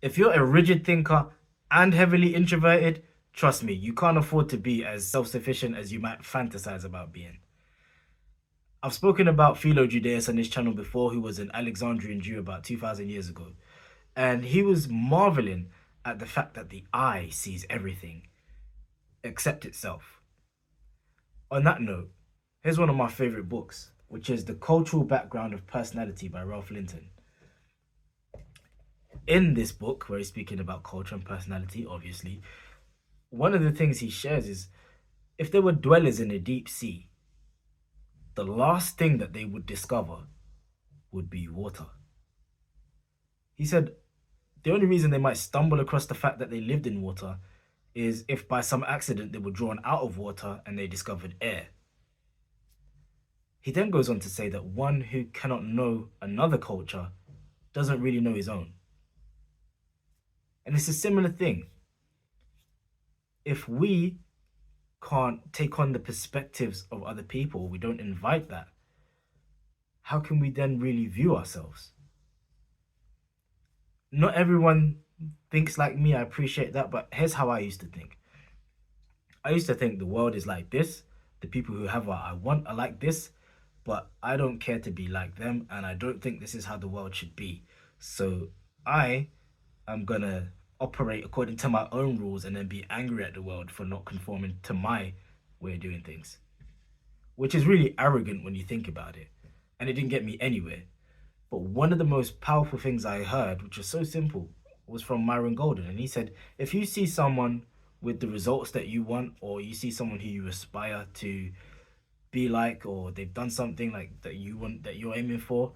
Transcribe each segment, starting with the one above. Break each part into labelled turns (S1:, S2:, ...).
S1: If you're a rigid thinker and heavily introverted, trust me, you can't afford to be as self-sufficient as you might fantasize about being. I've spoken about Philo Judaeus on this channel before, who was an Alexandrian Jew about 2,000 years ago. And he was marveling at the fact that the eye sees everything except itself. On that note, here's one of my favorite books, which is The Cultural Background of Personality by Ralph Linton. In this book, where he's speaking about culture and personality, obviously, one of the things he shares is if there were dwellers in the deep sea, the last thing that they would discover would be water. He said the only reason they might stumble across the fact that they lived in water is if by some accident they were drawn out of water and they discovered air. He then goes on to say that one who cannot know another culture doesn't really know his own. And it's a similar thing. If we can't take on the perspectives of other people, we don't invite that, how can we then really view ourselves? Not everyone thinks like me, I appreciate that, but here's how I used to think. I used to think the world is like this, the people who have what I want are like this, but I don't care to be like them, and I don't think this is how the world should be. So I am gonna operate according to my own rules and then be angry at the world for not conforming to my way of doing things. Which is really arrogant when you think about it. And it didn't get me anywhere. But one of the most powerful things I heard, which was so simple, was from Myron Golden. And he said, if you see someone with the results that you want, or you see someone who you aspire to be like, or they've done something like that you want, that you're aiming for,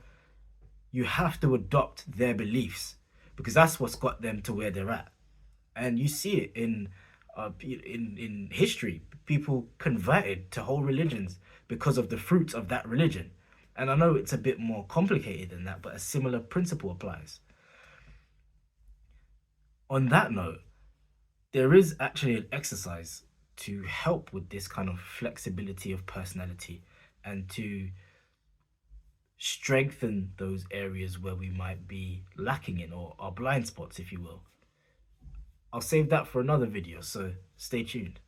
S1: you have to adopt their beliefs, because that's what's got them to where they're at. And you see it in history. People converted to whole religions because of the fruits of that religion. And I know it's a bit more complicated than that, but a similar principle applies. On that note, there is actually an exercise to help with this kind of flexibility of personality and to strengthen those areas where we might be lacking in, or our blind spots, if you will. I'll save that for another video, so stay tuned.